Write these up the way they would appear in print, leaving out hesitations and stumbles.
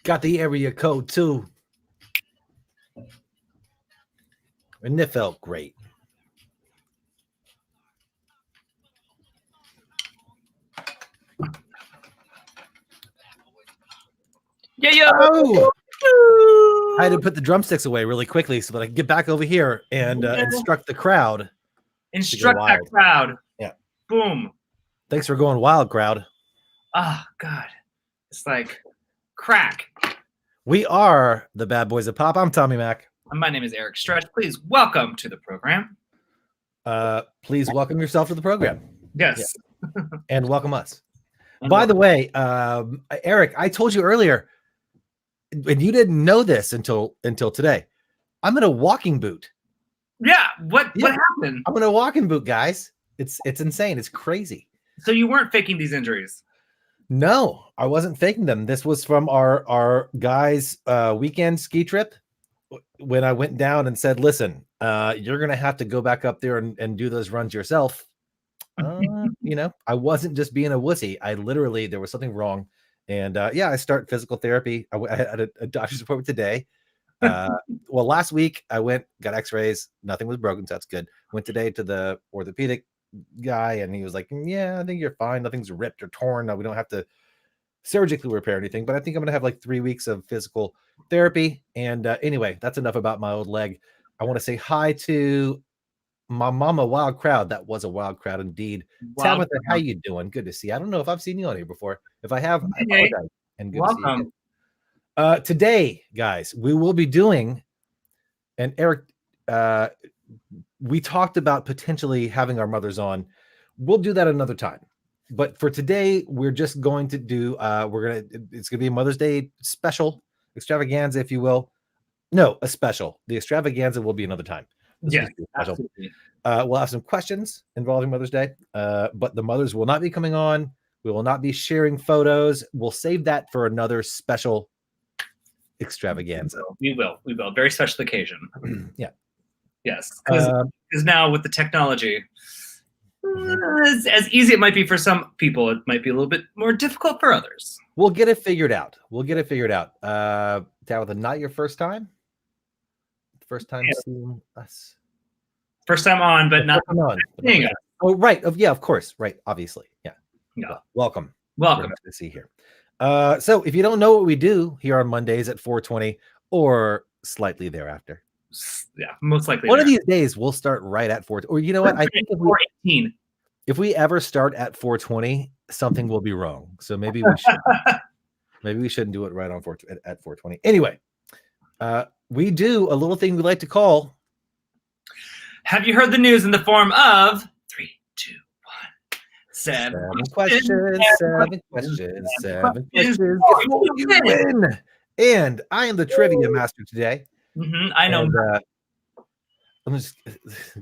Got the area code too. And it felt great. Yeah. Oh! I had to put the drumsticks away really quickly so that I could get back over here and instruct the crowd. Instruct that crowd. Yeah. Boom. Thanks for going wild, crowd. Oh, God. It's like crack. We are the Bad Boys of Pop. I'm Tommy Mac. And my name is Eric Stretch. Please welcome to the program. Please welcome yourself to the program. Yes. Yeah. And welcome us. By the way, Eric, I told you earlier, and you didn't know this until today. I'm in a walking boot. Yeah. What happened? I'm in a walking boot, guys. It's insane. It's crazy. So you weren't faking these injuries? No, I wasn't faking them. This was from our guys' weekend ski trip. When I went down and said, "Listen, you're gonna have to go back up there and do those runs yourself." I wasn't just being a wussy. I literally, there was something wrong. And I start physical therapy. I had a doctor's appointment today. Well, last week I went, got x-rays. Nothing was broken, so that's good. Went today to the orthopedic guy, and he was like, yeah, I think you're fine. Nothing's ripped or torn. No, we don't have to surgically repair anything, but I think I'm going to have like 3 weeks of physical therapy. And anyway, that's enough about my old leg. I want to say hi to my mama wild crowd. That was a wild crowd indeed. Tabitha, how you doing? Good to see you. I don't know if I've seen you on here before. If I have, I apologize. And good to see you. Today, guys, we will be doing, and Eric, we talked about potentially having our mothers on. We'll do that another time. But for today, we're just going to do, it's going to be a Mother's Day special extravaganza, if you will. No, a special. The extravaganza will be another time. Yeah, absolutely. We'll have some questions involving Mother's Day, but the mothers will not be coming on. We will not be sharing photos. We'll save that for another special extravaganza. We will. Very special occasion. Yeah. Yes. Because now with the technology, as easy it might be for some people, it might be a little bit more difficult for others. We'll get it figured out. Tabitha, not your first time? First time seeing us? First time on, but not seeing us. Oh, right. Yeah, of course. Right. Obviously. Yeah. Welcome. Welcome to see here. So if you don't know what we do here on Mondays at 4:20 or slightly thereafter. Yeah, most likely. One of these days we'll start right at 4. Or you know what? I think if we ever start at 4:20, something will be wrong. So maybe we should. Maybe we shouldn't do it right on at 4:20. Anyway, we do a little thing we like to call. Have you heard the news in the form of 3, 2, 1, 7 questions? 7 questions. 7 questions before you win. And I am the trivia master today. I know. And, let me just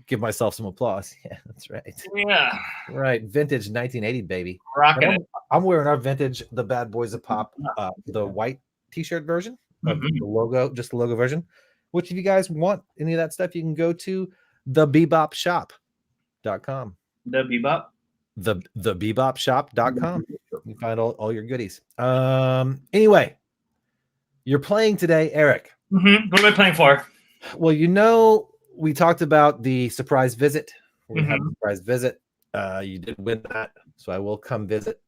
give myself some applause. Yeah, that's right. Yeah. Right. Vintage 1980, baby. Rocking it. I'm wearing our vintage, the Bad Boys of Pop, the white t-shirt version of the logo, just the logo version. Which if you guys want any of that stuff, you can go to thebebopshop.com. The Bebop? The bebopshop.com. You can find all your goodies. Anyway, you're playing today, Eric. What am I playing for? Well, we talked about the surprise visit. We're gonna have a surprise visit. You did win that, so I will come visit.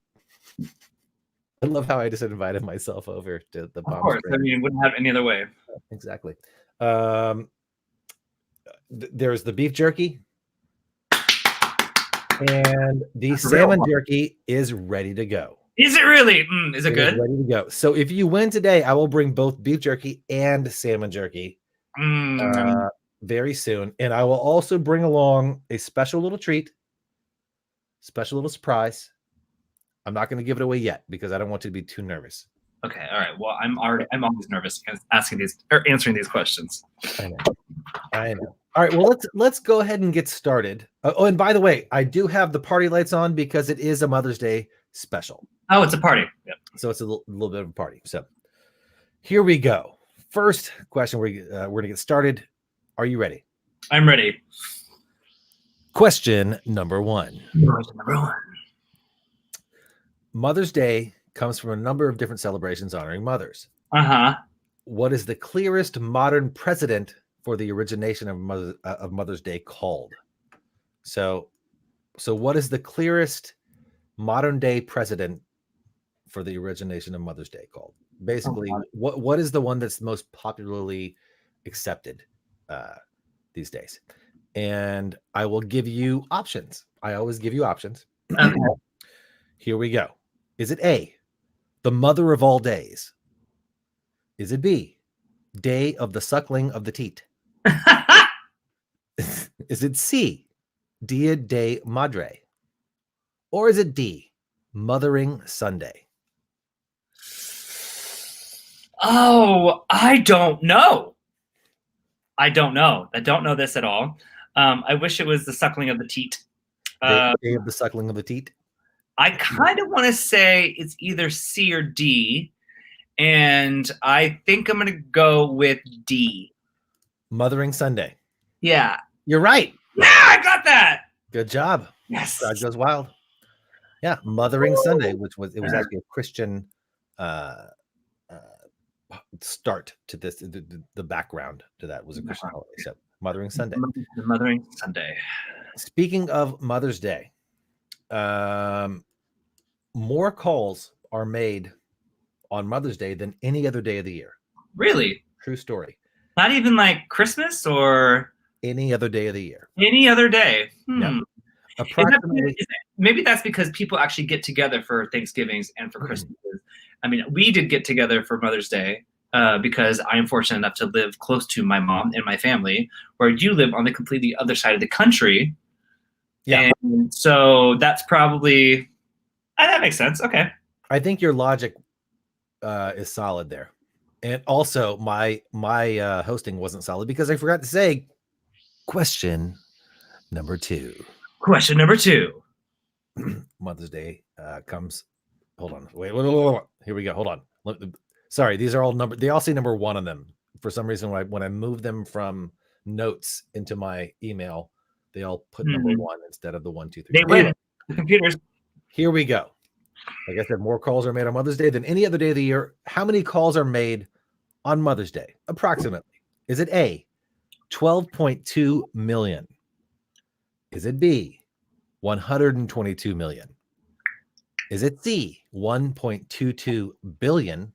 I love how I just invited myself over to the bomb. Of course, I mean, wouldn't have any other way. Exactly. There's the beef jerky, and the salmon jerky is ready to go. Is it really? Is it good? Ready to go. So if you win today, I will bring both beef jerky and salmon jerky very soon, and I will also bring along a special little treat, special little surprise. I'm not going to give it away yet because I don't want you to be too nervous. Okay, all right. Well, I'm always nervous answering these questions. I know. All right. Well, let's go ahead and get started. Oh, and by the way, I do have the party lights on because it is a Mother's Day special. Oh, it's a party. Yep. So it's a little bit of a party. So here we go. First question. We're gonna get started. Are you ready? I'm ready. Question number 1. Mother's Day comes from a number of different celebrations honoring mothers. Uh-huh. What is the clearest modern precedent for the origination of Mother's Day called? So what is the clearest modern day precedent for the origination of Mother's Day called? Basically, what is the one that's most popularly accepted these days? And I will give you options. I always give you options. Okay. Here we go. Is it A, the mother of all days? Is it B, day of the suckling of the teat? Is it C, Dia de Madre? Or is it D, Mothering Sunday? Oh, I don't know. I don't know. I don't know this at all. I wish it was the suckling of the teat. Day of the suckling of the teat? I kind of want to say it's either C or D, and I think I'm going to go with D. Mothering Sunday. Yeah. You're right. Yeah, I got that. Good job. Yes. Crowd goes wild. Yeah, Mothering Sunday, which was actually a Christian start to this. The background to that was a Christian holiday. So Mothering Sunday. The Mothering Sunday. Speaking of Mother's Day, more calls are made on Mother's Day than any other day of the year. Really? True story. Not even like Christmas or any other day of the year. Any other day. Yeah. Approximately. Maybe that's because people actually get together for Thanksgivings and for Christmases. I mean, we did get together for Mother's Day because I am fortunate enough to live close to my mom and my family, where you live on the completely other side of the country. Yeah. And so that's probably, that makes sense. Okay. I think your logic is solid there. And also my hosting wasn't solid because I forgot to say question number 2. Question number 2. Mother's Day comes. Hold on. Wait. Here we go. Hold on. Sorry, these are all number. They all say number 1 on them. For some reason, when I move them from notes into my email, they all put number 1 instead of the 1, 2, 3. They win. The computers. Here we go. Like I said, more calls are made on Mother's Day than any other day of the year. How many calls are made on Mother's Day? Approximately. Is it A, 12.2 million? Is it B, 122 million? Is it C, 1.22 billion?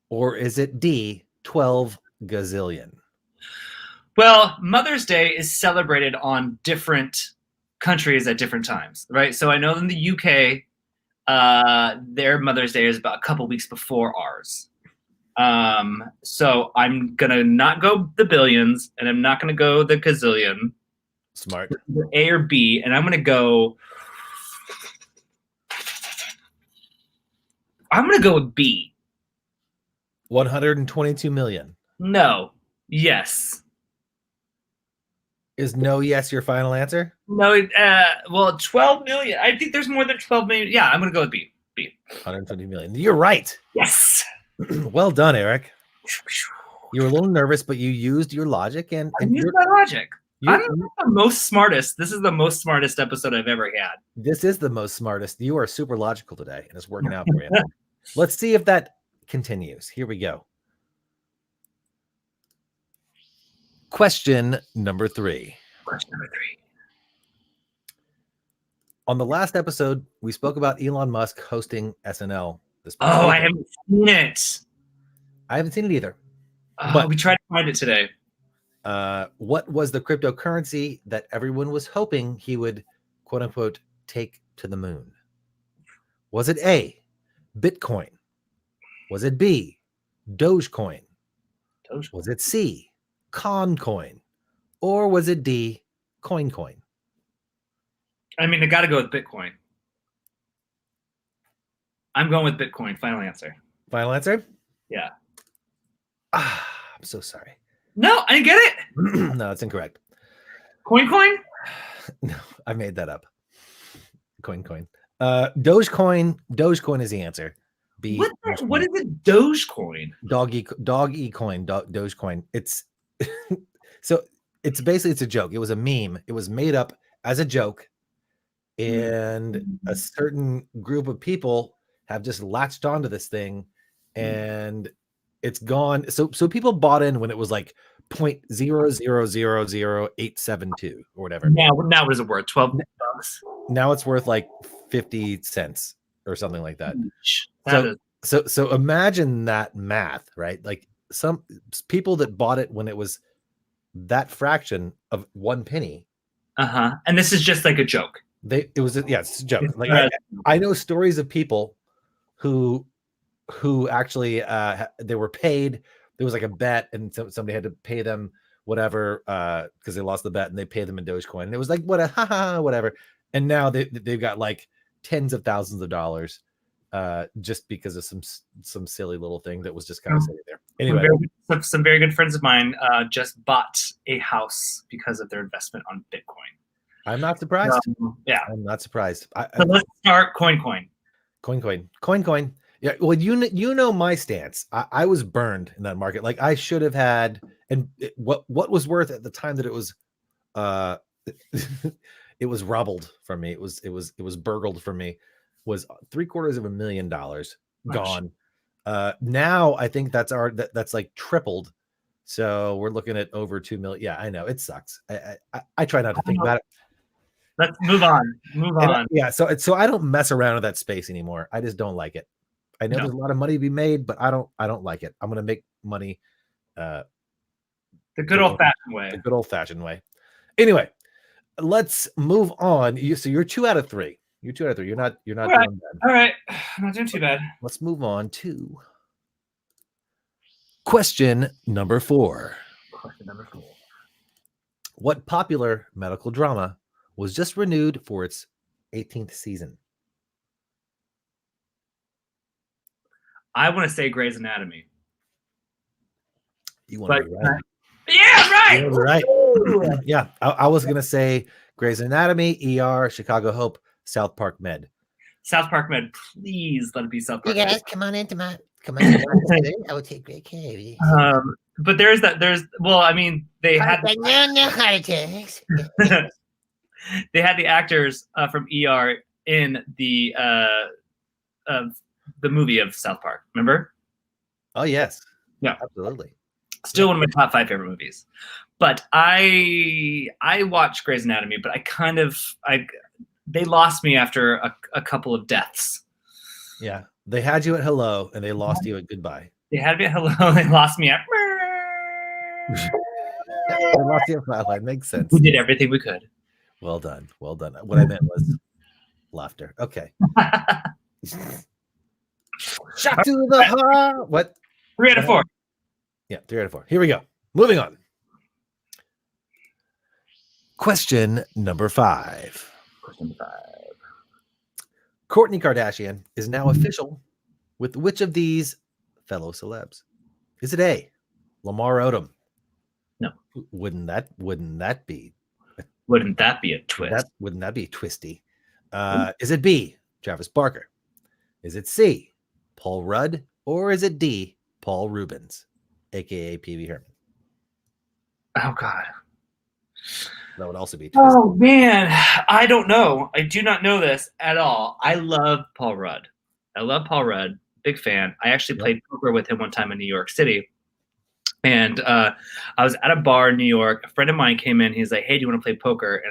Or is it D, 12 gazillion? Well, Mother's Day is celebrated on different countries at different times, right? So I know in the UK, their Mother's Day is about a couple weeks before ours. So I'm gonna not go the billions, and I'm not gonna go the gazillion. Smart. A or B, and I'm gonna go with B. 122 million. No. Yes. Is no yes your final answer? No. Well, 12 million. I think there's more than 12 million. Yeah, I'm gonna go with B. 120 million. You're right. Yes. Well done, Eric. You were a little nervous, but you used your logic and used my logic. I'm the most smartest. This is the most smartest episode I've ever had. This is the most smartest. You are super logical today, and it's working out for you. Let's see if that continues. Here we go. Question number 3. On the last episode, we spoke about Elon Musk hosting SNL this past weekend. I haven't seen it. I haven't seen it either. But we tried to find it today. What was the cryptocurrency that everyone was hoping he would, quote unquote, take to the moon? Was it A, Bitcoin? Was it B, Dogecoin? Was it C, Concoin? Or was it D, CoinCoin? I mean, I got to go with Bitcoin. I'm going with Bitcoin. Final answer. Final answer? Yeah. I'm so sorry. No, I didn't get it. No, it's incorrect. Coin? No, I made that up. Coin. Dogecoin is the answer. B. What is it? Dogecoin? Dogecoin. It's so it's basically it's a joke. It was a meme. It was made up as a joke, and a certain group of people have just latched onto this thing and it's gone. So people bought in when it was like 0.0000872 or whatever. Now what is it worth? $12. Now it's worth like 50 cents or something like that. That is So imagine that math, right? Like some people that bought it when it was that fraction of 1 penny. And this is just like a joke. It's a joke. Like I know stories of people who actually they were paid. There was like a bet, and somebody had to pay them whatever because they lost the bet, and they paid them in Dogecoin. And it was like whatever. And now they've got like tens of thousands of dollars just because of some silly little thing that was just kind of sitting there. Anyway, some very good friends of mine just bought a house because of their investment on Bitcoin. I'm not surprised. Yeah, I'm not surprised. So let's start coin. Yeah, well, you know my stance. I was burned in that market. Like I should have had, and what was worth at the time that it was, it was rubbled from me. It was burgled from me. Was $750,000 gone. Now I think that's like tripled. So we're looking at over 2 million. Yeah, I know it sucks. I try not to think about it. Let's move on. Yeah, so I don't mess around with that space anymore. I just don't like it. I know there's a lot of money to be made, but I don't like it. I'm gonna make money the good old-fashioned way. The good old-fashioned way. Anyway, let's move on. So you're 2 out of 3. You're 2 out of 3. You're not doing bad. All right. I'm not doing too bad. Let's move on to question number 4. What popular medical drama was just renewed for its 18th season? I want to say Grey's Anatomy. You want to be right? Yeah, right. You're right. Yeah, I was gonna say Grey's Anatomy, ER, Chicago Hope, South Park Med. South Park Med, please let it be South Park. You guys, come on into my. I will take great care of you. But well, I mean, they had no heart attacks. They had the actors from ER in the movie of South Park. Remember? Oh yes, yeah, absolutely. Still one of my top 5 favorite movies. But I watched Grey's Anatomy, but they lost me after a couple of deaths. Yeah, they had you at hello, and they lost you at goodbye. They had me at hello, they lost me at. They lost you at flatline. Makes sense. We did everything we could. Well done. What I meant was laughter. Okay. Shot to the heart. What? 3 out of 4. Yeah, 3 out of 4. Here we go. Moving on. Question number 5. Kourtney Kardashian is now official with which of these fellow celebs? Is it A, Lamar Odom? No. Wouldn't that be? Wouldn't that be a twist? Wouldn't that be twisty? Is it B, Travis Barker? Is it C, Paul Rudd? Or is it D, Paul Rubens, aka Pee-wee Herman? Oh God. That would also be twisty. Oh man, I don't know. I do not know this at all. I love Paul Rudd. Big fan. I actually played poker with him one time in New York City. And I was at a bar in New York. A friend of mine came in. He's like, "Hey, do you want to play poker?"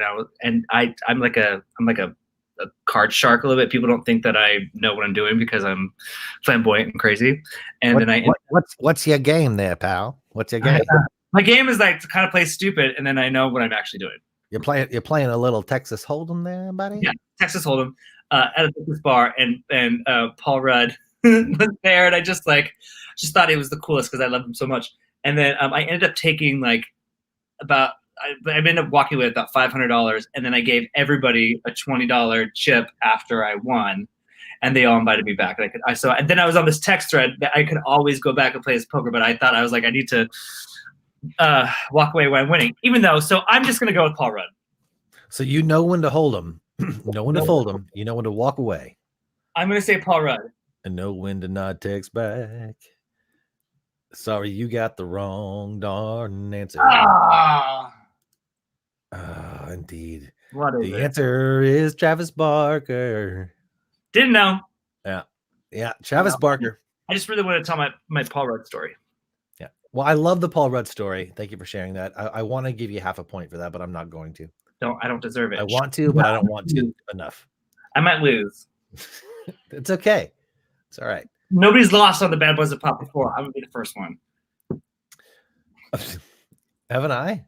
And I'm like a card shark a little bit. People don't think that I know what I'm doing because I'm flamboyant and crazy. And what's your game there, pal? What's your game? My game is like to kind of play stupid, and then I know what I'm actually doing. You're playing a little Texas Hold'em there, buddy. Yeah, Texas Hold'em at a Texas bar, and Paul Rudd was there, and I just thought it was the coolest because I loved him so much. And then I ended up taking I ended up walking with about $500, and then I gave everybody a $20 chip after I won, and they all invited me back. And then I was on this text thread that I could always go back and play this poker, but I thought I was like, I need to walk away when I'm winning, even though. So I'm just gonna go with Paul Rudd. So you know when to hold them, know when to fold them, you know when to walk away. I'm gonna say Paul Rudd. And know when to not text back. Sorry, you got the wrong darn answer. Indeed. What is the it? answer is Travis Barker. Didn't know. Yeah, Travis Barker. I just really want to tell my Paul Rudd story. Yeah. Well, I love the Paul Rudd story. Thank you for sharing that. I want to give you half a point for that, but I'm not going to. I don't deserve it. I want to, but I don't want to enough. I might lose. It's okay. It's all right. Nobody's lost on the Bad Boys of Pop before. I'm gonna be the first one. Haven't I?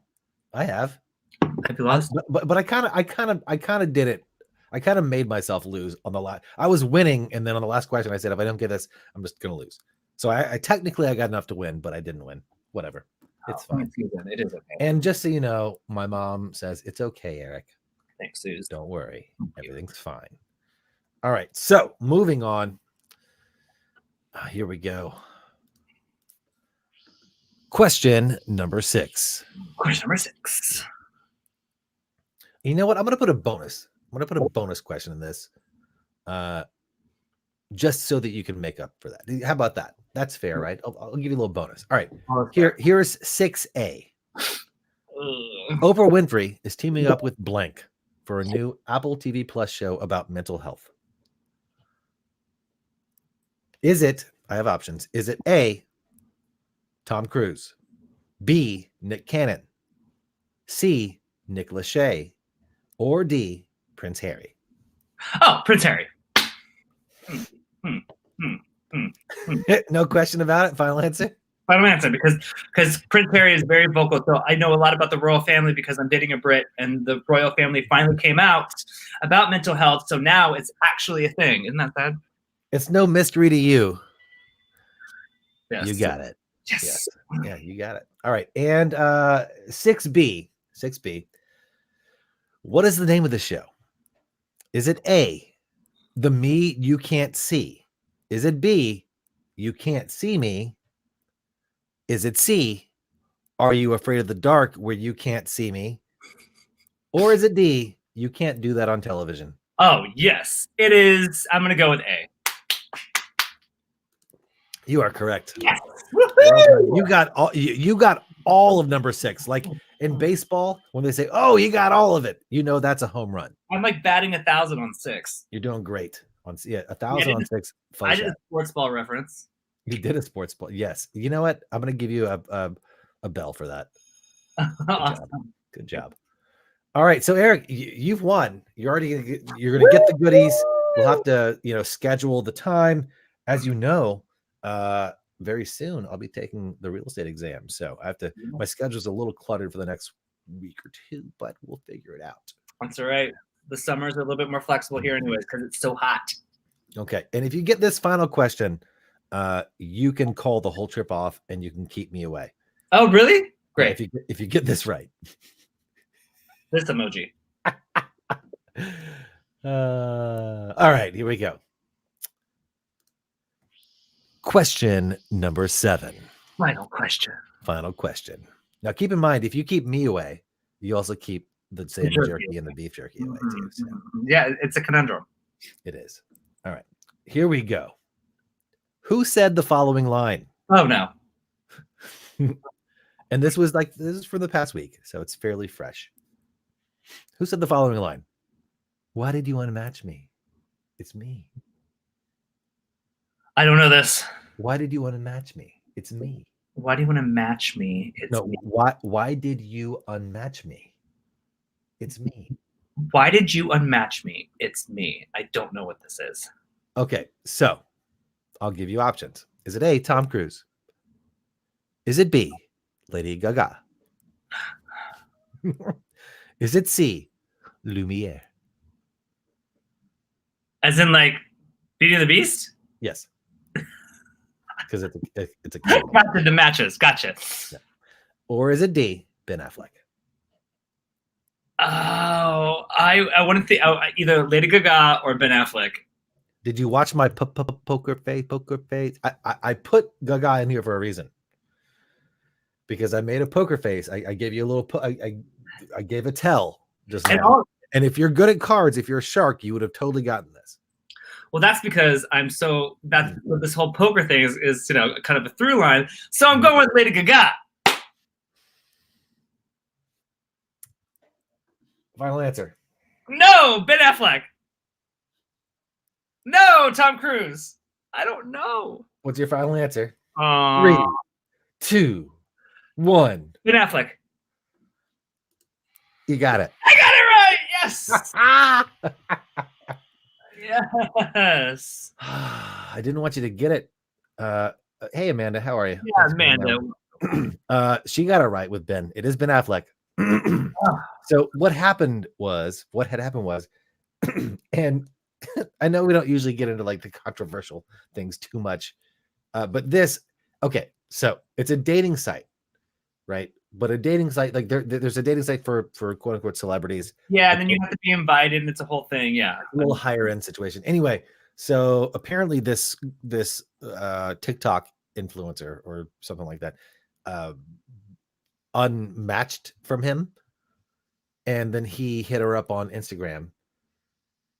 I have. Have you lost? But I kind of did it. I kind of made myself lose on the last. I was winning, and then on the last question, I said, if I don't get this, I'm just gonna lose. So I technically I got enough to win, but I didn't win. Whatever. It's fine. It is okay. And just so you know, my mom says it's okay, Eric. Thanks, Suze. Don't worry. Everything's fine. All right. So moving on. Here we go. Question number 6. Question number 6. You know what? I'm going to put a bonus. I'm going to put a bonus question in this. Just so that you can make up for that. How about that? That's fair, right? I'll give you a little bonus. All right. Here's 6A. Oprah Winfrey is teaming up with blank for a new Apple TV Plus show about mental health. I have options. Is it A, Tom Cruise, B, Nick Cannon, C, Nick Lachey, or D, Prince Harry? Oh, Prince Harry. No question about it. Final answer? Final answer, because Prince Harry is very vocal. So I know a lot about the royal family because I'm dating a Brit, and the royal family finally came out about mental health. So now it's actually a thing. Isn't that sad? It's no mystery to you. Yes. You got it. Yes. Yeah, you got it. All right. And 6B. What is the name of the show? Is it A, The Me You Can't See? Is it B, You Can't See Me? Is it C, Are You Afraid of the Dark, Where You Can't See Me? Or is it D, You Can't Do That on Television? Oh, yes. It is. I'm going to go with A. You are correct. Yes. You got all of number 6. Like in baseball, when they say, "Oh, you got all of it," you know that's a home run. I'm like batting 1,000 on 6. You're doing great on 1,000 on 6. I did a sports ball reference. You did a sports ball. Yes. You know what? I'm going to give you a bell for that. Awesome. Good job. All right. So Eric, you've won. You're going to get the goodies. We'll have to, schedule the time. As you know, very soon I'll be taking the real estate exam. So my schedule's a little cluttered for the next week or 2, but we'll figure it out. That's all right. The summers are a little bit more flexible here anyways, because it's so hot. Okay. And if you get this final question, you can call the whole trip off and you can keep me away. Oh, really? Great. If you get this right. This emoji. All right, here we go. Question number 7. Final question. Now, keep in mind, if you keep me away, you also keep the salmon jerky and the beef jerky away too. So. Yeah, it's a conundrum. It is. All right, here we go. Who said the following line? Oh, no. And this is for the past week, so it's fairly fresh. Who said the following line? Why did you unmatch me? It's me. I don't know this. Why did you unmatch me? It's me. Why do you want to match me? It's me. Why did you unmatch me? It's me. Why did you unmatch me? It's me. I don't know what this is. Okay, so I'll give you options. Is it A, Tom Cruise? Is it B, Lady Gaga? Is it C, Lumiere? As in, like, Beauty and the Beast? Yes. Because it's a Gotcha, the matches. Gotcha. Yeah. Or is it D, Ben Affleck? Oh, I want to think either Lady Gaga or Ben Affleck. Did you watch my poker face? I put Gaga in here for a reason. Because I made a poker face. I gave you a little. I gave a tell just now. And if you're good at cards, if you're a shark, you would have totally gotten this. Well, that's because this whole poker thing is kind of a through line. So I'm going with Lady Gaga. Final answer. No, Ben Affleck. No, Tom Cruise. I don't know. What's your final answer? 3, 2, 1. Ben Affleck. You got it. I got it right. Yes. Yes. I didn't want you to get it. Hey, Amanda, how are you? Yeah, Amanda. She got it right with Ben. It is Ben Affleck. So what had happened was, and I know we don't usually get into like the controversial things too much, but okay, so it's a dating site, right? But a dating site, like there's a dating site for quote unquote celebrities. Yeah, and then you have to be invited, and it's a whole thing. Yeah, a little higher end situation. Anyway, so apparently this TikTok influencer or something like that unmatched from him, and then he hit her up on Instagram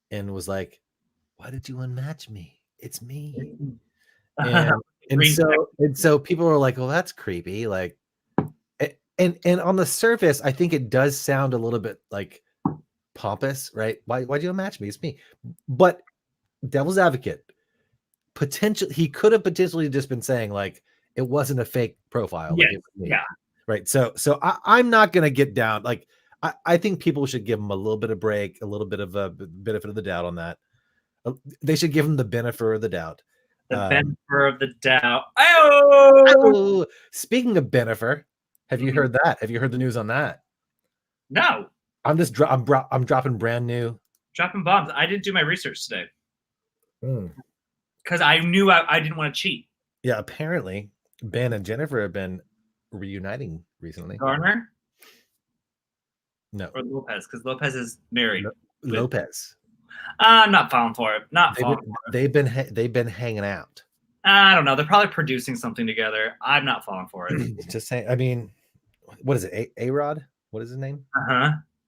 and was like, "Why did you unmatch me? It's me." And so people are like, "Well, that's creepy." Like, and on the surface, I think it does sound a little bit like pompous, right? Why'd you unmatch me? It's me. But devil's advocate, he could have potentially just been saying like it wasn't a fake profile. Yes, like it was me. yeah. Right. So I'm not gonna get down. Like I think people should give him a little bit of break, a little bit of a benefit of the doubt on that. They should give him the benefit of the doubt. The benefit of the doubt. Oh! Speaking of benefit, have you heard that? Have you heard the news on that? No. I'm dropping brand new. Dropping bombs. I didn't do my research today. Because I knew I didn't want to cheat. Yeah, apparently Ben and Jennifer have been reuniting recently. Garner? No. Or Lopez, because Lopez is married. Lopez. I'm not falling for it. They've been hanging out. I don't know. They're probably producing something together. I'm not falling for it. Just saying. I mean, what is it? A-Rod? What is his name?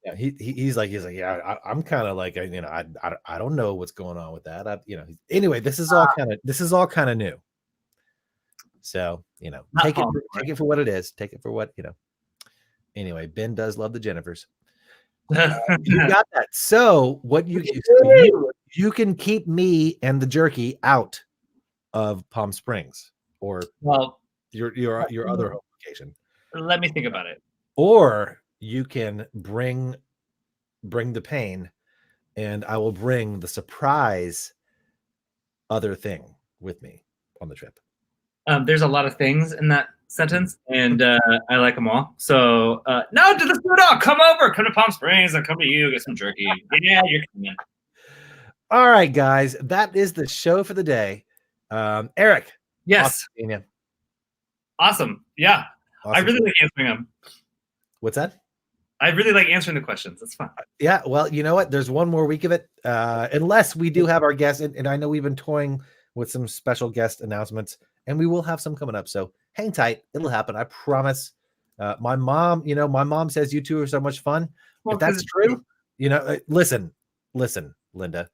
Yeah, he's like, yeah, I'm kind of like, I don't know what's going on with that. Anyway, this is all kind of new. So, take it for what it is. Take it for what, Anyway, Ben does love the Jennifers. You got that. So what you can keep me and the jerky out of Palm Springs or your other home location. Let me think about it. Or you can bring the pain, and I will bring the surprise other thing with me on the trip. There's a lot of things in that sentence, and I like them all. So no, do the food all. Come over. Come to Palm Springs. I'll come to you. Get some jerky. Yeah, you're coming. All right, guys. That is the show for the day. Eric. Yes. Awesome. Yeah. Awesome. I really like answering them. What's that? I really like answering the questions. That's fun. Yeah. Well, you know what? There's one more week of it. Unless we do have our guests, and I know we've been toying with some special guest announcements, and we will have some coming up. So hang tight. It'll happen. I promise. My mom says you two are so much fun. Well, if that's true, listen, Linda.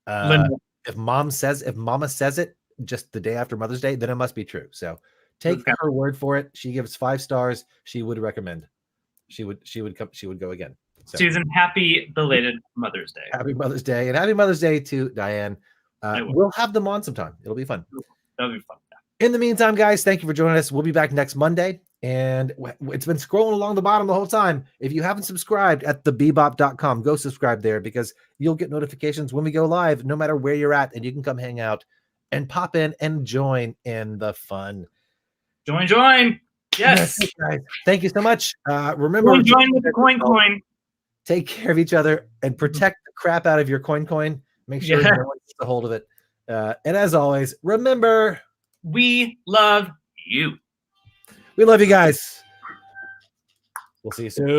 If mama says it just the day after Mother's Day, then it must be true. So take her word for it. She gives 5 stars. She would recommend. She would go again. So, Susan, happy belated Mother's Day. Happy Mother's Day, and happy Mother's Day to Diane. We'll have them on sometime. It'll be fun. That'll be fun. In the meantime, guys, thank you for joining us. We'll be back next Monday. And it's been scrolling along the bottom the whole time. If you haven't subscribed at thebebop.com, go subscribe there because you'll get notifications when we go live, no matter where you're at, and you can come hang out and pop in and join in the fun. Join. Yes. Guys. Thank you so much. Remember, join with the coin. Take care of each other and protect the crap out of your coin. Make sure no one gets a hold of it. And as always, remember, we love you. We love you guys. We'll see you soon.